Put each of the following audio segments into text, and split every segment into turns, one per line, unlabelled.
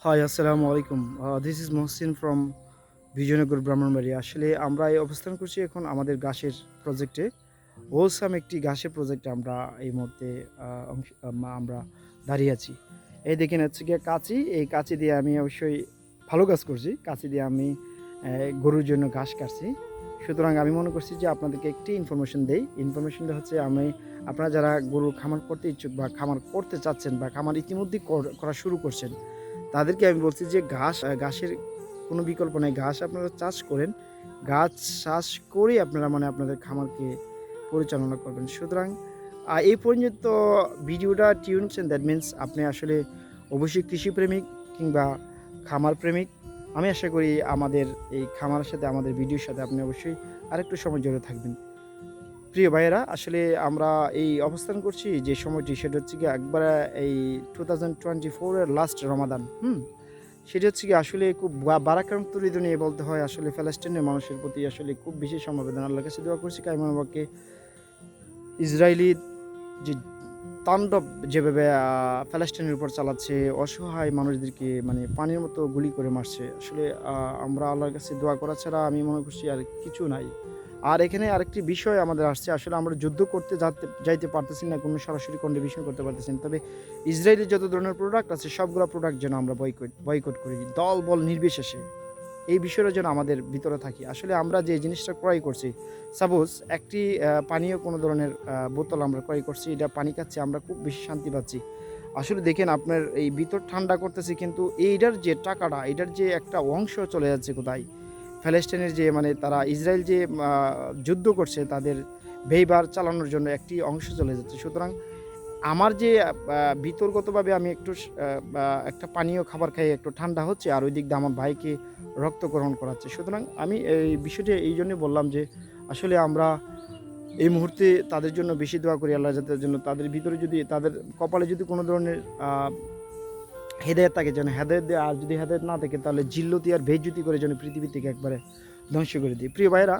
Hi, Assalamu alaikum. This is Mohsin from Bijoynagar Brahmanbaria. আসলে আমরা এই অবস্থান করছি এখন আমাদের গাছের প্রজেক্টে। হোলসাম একটি গাছের প্রজেক্টে আমরা এই মুহূর্তে আমরা দাঁড়িয়ে আছি। এই দেখেন হচ্ছে গিয়ে কাঁচি, এই কাঁচি দিয়ে আমি অবশ্যই ভালো কাজ করছি। কাঁচি দিয়ে আমি গরুর জন্য ঘাস কাটছি। সুতরাং আমি মনে করছি যে আপনাদেরকে একটি ইনফরমেশন দেই। ইনফরমেশনটা হচ্ছে আপনারা যারা গরুর খামার করতে ইচ্ছুক বা খামার করতে চাচ্ছেন বা খামার ইতিমধ্যেই করা শুরু করছেন, তাদেরকে আমি বলছি যে ঘাসের কোনো বিকল্প নেই। ঘাস আপনারা চাষ করেন। গাছ চাষ করেই আপনারা আপনাদের খামারকে পরিচালনা করবেন। সুতরাং এই পর্যন্ত ভিডিওটা টিউনছেন, দ্যাট মিন্স আপনি আসলে অবশ্যই কৃষিপ্রেমিক কিংবা খামার প্রেমিক। আমি আশা করি আমাদের এই খামারের সাথে আমাদের ভিডিওর সাথে আপনি অবশ্যই আরেকটু সময় জড়িত থাকবেন। প্রিয় ভাইয়েরা, আসলে আমরা এই অবস্থান করছি যে সময়টি সেটা হচ্ছে গিয়ে একবারে এই 2024 এর লাস্ট রমাদান। সেটা হচ্ছে কি আসলে খুব বারাক্রান্তরিত নিয়ে বলতে হয়। আসলে ফ্যালেস্টাইনের মানুষের প্রতি আসলে খুব বেশি সমবেদনা। আল্লাহর কাছে দোয়া করছি কাইমানবাগকে ইসরায়েলি যে তাণ্ডব যেভাবে ফ্যালেস্টাইনের উপর চালাচ্ছে, অসহায় মানুষদেরকে পানির মতো গুলি করে মারছে। আসলে আমরা আল্লাহর কাছে দোয়া করা ছাড়া আমি মনে করছি আর কিছু নাই। আর এখানে আরেকটি বিষয় আমাদের আসছে, আসলে আমরা যুদ্ধ করতে যাইতে পারতেছি না, কোনো সরাসরি কন্ট্রিবিউশন করতে পারতেছি না। তবে ইসরায়েলের যত ধরনের প্রোডাক্ট আছে সবগুলো প্রোডাক্ট যেন আমরা বয়কট করি, দল বল নির্বিশেষে। এই বিষয়টা যেন আমাদের ভিতরে থাকি। আসলে আমরা যে জিনিসটা ক্রয় করছি, সাপোজ একটি পানীয় কোনো ধরনের বোতল আমরা ক্রয় করছি, এটা পানি খাচ্ছি, আমরা খুব বেশি শান্তি পাচ্ছি। আসলে দেখেন আপনার এই ভিতর ঠান্ডা করতেছি, কিন্তু এইটার যে টাকাটা, এটার যে একটা অংশ চলে যাচ্ছে কোথায়? প্যালেস্টাইনের যে তারা ইসরায়েল যে যুদ্ধ করছে তাদের ব্যয়ভার চালানোর জন্য একটি অংশ চলে যাচ্ছে। সুতরাং আমার যে ভিতরগতভাবে আমি একটু একটা পানীয় খাবার খাই, একটু ঠান্ডা হচ্ছে, আর ওই দিক দিয়ে আমার ভাইকে রক্তকরণ করাচ্ছে। সুতরাং আমি এই বিষয়টি এই জন্যই বললাম যে আসলে আমরা এই মুহূর্তে তাদের জন্য বেশি দোয়া করি, আল্লাহ যাতে জন্য তাদের ভিতরে যদি তাদের কপালে যদি কোনো ধরনের হেদায়েত থাকে যেন হেদায়েত দেয়, আর যদি হেদায়েত না থাকে তাহলে জিল্লতি আর বেইজ্জতি করে যেন পৃথিবী থেকে একবারে ধ্বংস করে দিই। প্রিয় ভাইরা,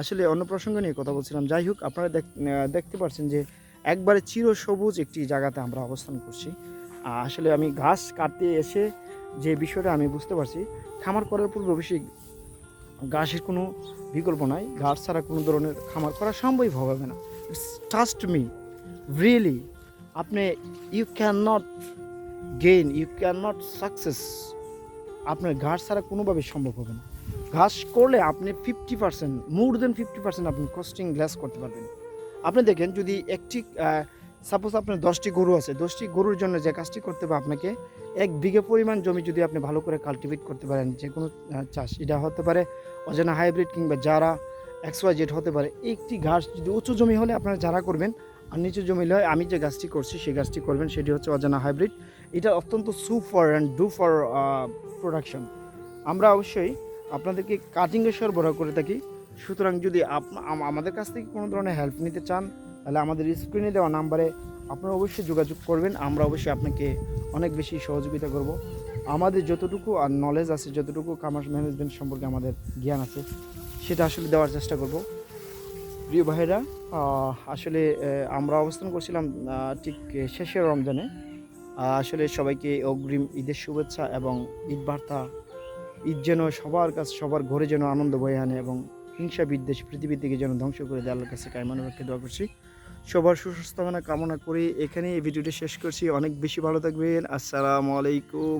আসলে অন্য প্রসঙ্গ নিয়ে কথা বলছিলাম। যাই হোক, আপনারা দেখতে পাচ্ছেন যে একবারে চিরসবুজ একটি জায়গাতে আমরা অবস্থান করছি। আসলে আমি ঘাস কাটতে এসে যে বিষয়টা আমি বুঝতে পারছি, খামার করার পূর্বে অবশ্যই ঘাসের কোনো বিকল্প নাই। ঘাস ছাড়া কোনো ধরনের খামার করা সম্ভব হবে না। Trust me, really. আপনি you can not gain, you can not success. আপনার ঘাস ছাড়া কোনোভাবে সম্ভব হবে না। ঘাস করলে আপনি 50%, মোর দেন 50% আপনি কস্টিং গ্লাস করতে পারবেন। আপনি দেখেন, যদি একটি সাপোজ আপনার 10টি গরু আছে, 10টি গরুর জন্য যে কাজটি করতে হবে আপনাকে 1 বিঘা পরিমাণ জমি যদি আপনি ভালো করে কাল্টিভেট করতে পারেন, যে কোনো চাষ, এটা হতে পারে অজানা হাইব্রিড কিংবা যারা XYZ হতে পারে। একটি ঘাস যদি উঁচু জমি হলে আপনারা যারা করবেন, আর নিচু জমি হলে আমি যে গাছটি করছি সেই গাছটি করবেন, সেটি হচ্ছে অজানা হাইব্রিড। এটা অত্যন্ত super and do for production. আমরা অবশ্যই আপনাদেরকে কাটিংয়ে সরবরাহ করে থাকি। সুতরাং যদি আমাদের কাছ থেকে কোনো ধরনের হেল্প নিতে চান, তাহলে আমাদের স্ক্রিনে দেওয়া নাম্বারে আপনারা অবশ্যই যোগাযোগ করবেন। আমরা অবশ্যই আপনাকে অনেক বেশি সহযোগিতা করব। আমাদের যতটুকু আর নলেজ আছে, যতটুকু কমার্স ম্যানেজমেন্ট সম্পর্কে আমাদের জ্ঞান আছে, সেটা আসলে দেওয়ার চেষ্টা করব। প্রিয় ভাইরা, আসলে আমরা অবস্থান করছিলাম ঠিক শেষের রমজানে। আসলে সবাইকে অগ্রিম ঈদের শুভেচ্ছা এবং ঈদ বার্তা। ঈদ যেন সবার কাছে, সবার ঘরে যেন আনন্দ বয়ে আনে এবং হিংসা বিদ্বেষ পৃথিবী থেকে যেন ধ্বংস করে দেয়। আল্লাহর কাছে কায়মানুরাকে দোয়া করছি। সবার সুস্বাস্থ্য কামনা করি এখানেই এই ভিডিওটি শেষ করছি। অনেক বেশি ভালো থাকবেন। আসসালামু আলাইকুম।